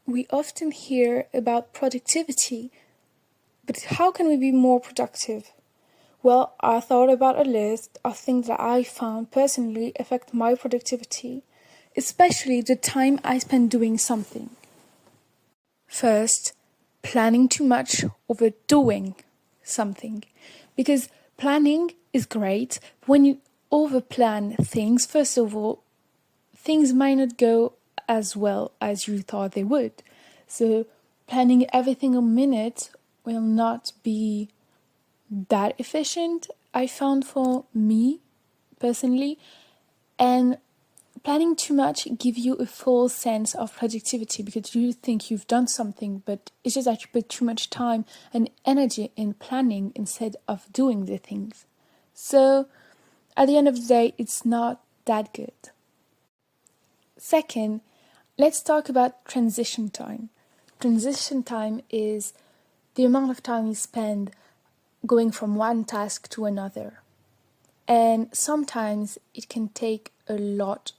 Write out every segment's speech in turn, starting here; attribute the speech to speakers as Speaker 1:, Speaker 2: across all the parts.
Speaker 1: We often hear about productivity, but how can we be more productive? Well, I thought about a list of things that I found personally affect my productivity, especially the time I spend doing something. First, planning too much over doing something. Because planning is great. When you overplan things, first of all, things might not go as well as you thought they would. So planning everything a minute will not be that efficient, I found, for me personally. And planning too much gives you a false sense of productivity because you think you've done something, but it's just that you put too much time and energy in planning instead of doing the things. So at the end of the day, it's not that good. Second, let's talk about transition time. Transition time is the amount of time you spend going from one task to another. And sometimes it can take a lot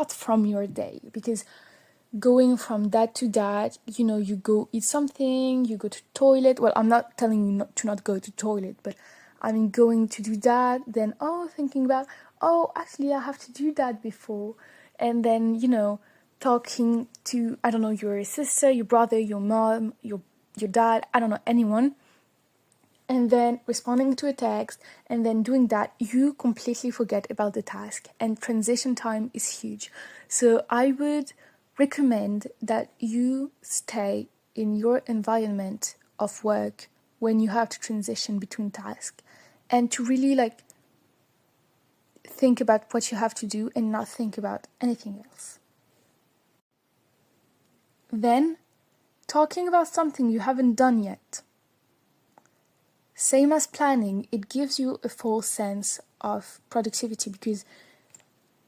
Speaker 1: from your day, because going from that to that, you go eat something, you go to toilet. Well, I'm not telling you not to go to toilet, but I mean going to do that, then thinking about, actually I have to do that before. And then, talking to, I don't know, your sister, your brother, your mom, your dad, I don't know, anyone. And then responding to a text, and then doing that, you completely forget about the task. And transition time is huge. So I would recommend that you stay in your environment of work when you have to transition between tasks, and to really think about what you have to do and not think about anything else. Then, talking about something you haven't done yet. Same as planning, it gives you a false sense of productivity, because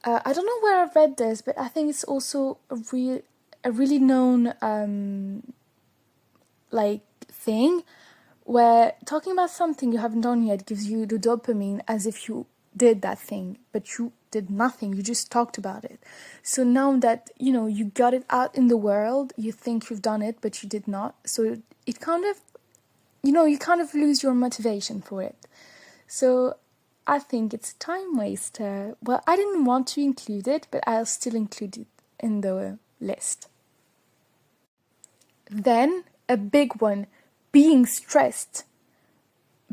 Speaker 1: I don't know where I've read this, but I think it's also a really known thing, where talking about something you haven't done yet gives you the dopamine as if you did that thing, but you did nothing, you just talked about it. So now that you got it out in the world, you think you've done it, but you did not. So it kind of, you kind of lose your motivation for it. So I think it's a time waster. Well, I didn't want to include it, but I'll still include it in the list. Then, a big one, being stressed.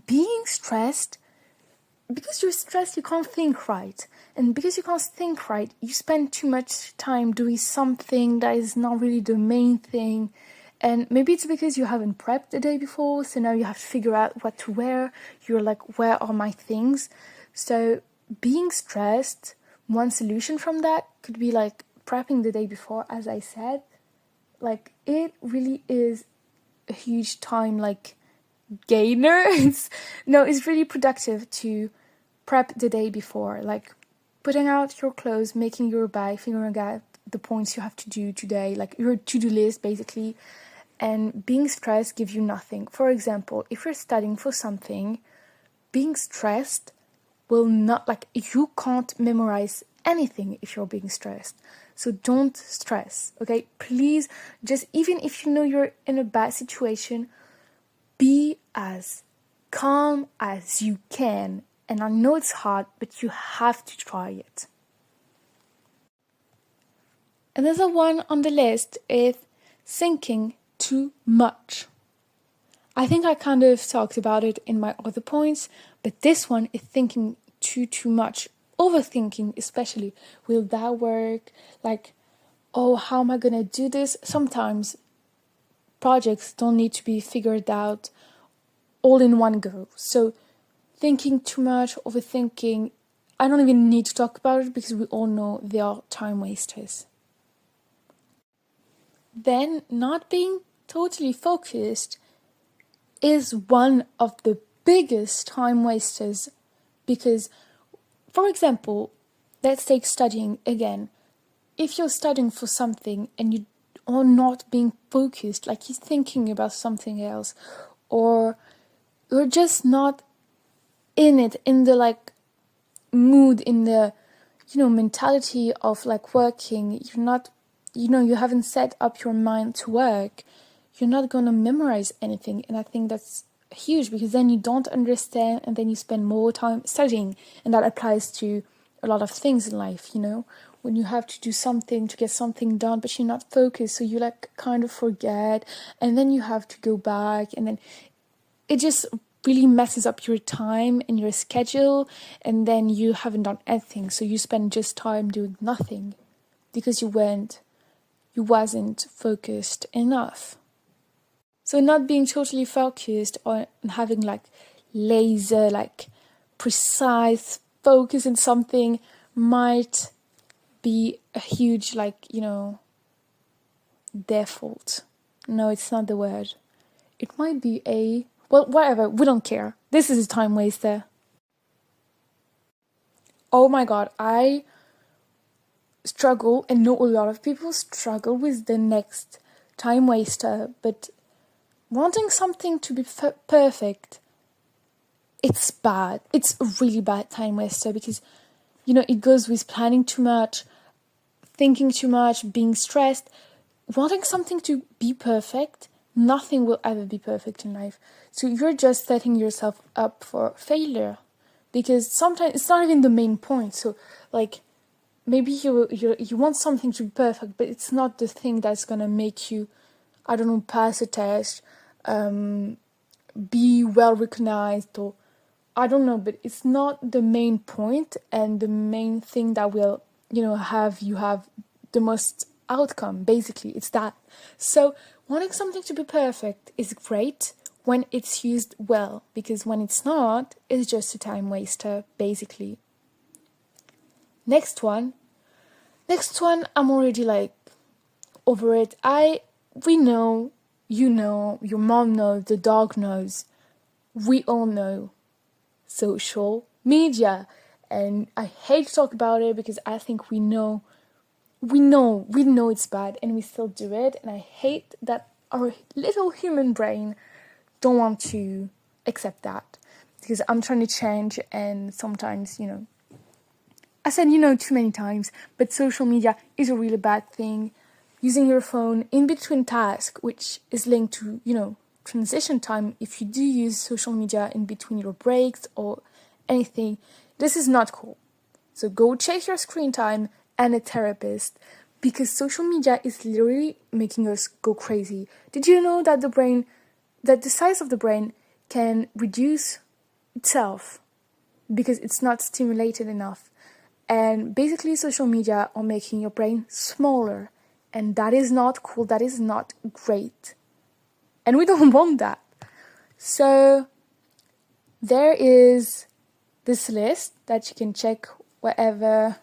Speaker 1: Being stressed, because you're stressed, you can't think right. And because you can't think right, you spend too much time doing something that is not really the main thing. And maybe it's because you haven't prepped the day before, so now you have to figure out what to wear. You're like, where are my things? So being stressed, one solution from that could be prepping the day before, as I said. It really is a huge time gainer. It's really productive to prep the day before, putting out your clothes, making your bag, figuring out the points you have to do today, your to-do list basically. And being stressed gives you nothing. For example, if you're studying for something, being stressed will not, you can't memorize anything if you're being stressed. So don't stress, okay? Please, just even if you're in a bad situation, be as calm as you can. And I know it's hard, but you have to try it. Another one on the list is thinking too much. I think I kind of talked about it in my other points, but this one is thinking too much. Overthinking, especially. Will that work? How am I gonna do this? Sometimes projects don't need to be figured out all in one go. So thinking too much, overthinking, I don't even need to talk about it because we all know they are time wasters. Then not being totally focused is one of the biggest time wasters, because, for example, let's take studying again. If you're studying for something and you are not being focused, you're thinking about something else, or you're just not in it, in the mood, in the mentality of working, you're not you haven't set up your mind to work, you're not going to memorize anything. And I think that's huge, because then you don't understand and then you spend more time studying. And that applies to a lot of things in life, when you have to do something to get something done, but you're not focused, so you kind of forget, and then you have to go back, and then it just really messes up your time and your schedule, and then you haven't done anything, so you spend just time doing nothing because you wasn't focused enough. So not being totally focused on having laser, precise focus in something might be a huge default. No, it's not the word. It might be whatever, we don't care. This is a time waster. Oh my god, I struggle, and know a lot of people struggle with the next time waster, but wanting something to be perfect, it's bad. It's a really bad time waster, because it goes with planning too much, thinking too much, being stressed. Wanting something to be perfect, nothing will ever be perfect in life. So you're just setting yourself up for failure, because sometimes it's not even the main point. So maybe you want something to be perfect, but it's not the thing that's gonna make you, I don't know, pass a test, be well recognized, or I don't know, but it's not the main point and the main thing that will, have the most outcome. Basically, it's that. So wanting something to be perfect is great when it's used well, because when it's not, it's just a time waster, basically. Next one, I'm already over it. We know, your mom knows, the dog knows, we all know social media. And I hate to talk about it, because I think we know it's bad, and we still do it. And I hate that our little human brain don't want to accept that, because I'm trying to change, and sometimes, I said too many times, but social media is a really bad thing. Using your phone in between tasks, which is linked to, transition time, if you do use social media in between your breaks or anything, this is not cool. So go check your screen time and a therapist, because social media is literally making us go crazy. Did you know that the size of the brain can reduce itself because it's not stimulated enough? And basically, social media are making your brain smaller, and that is not cool. That is not great, and we don't want that. So there is this list that you can check whenever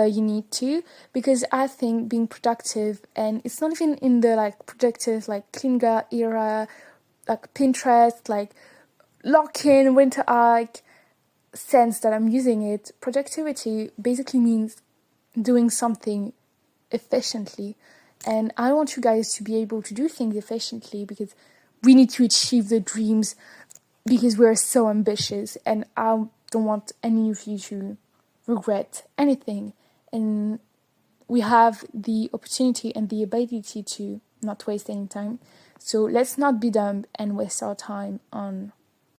Speaker 1: you need to, because I think being productive, and it's not even in the productive clean gut era, Pinterest, lock-in, winter arc sense that I'm using it. Productivity basically means doing something efficiently, and I want you guys to be able to do things efficiently, because we need to achieve the dreams, because we're so ambitious, and I don't want any of you to regret anything. And we have the opportunity and the ability to not waste any time. So let's not be dumb and waste our time on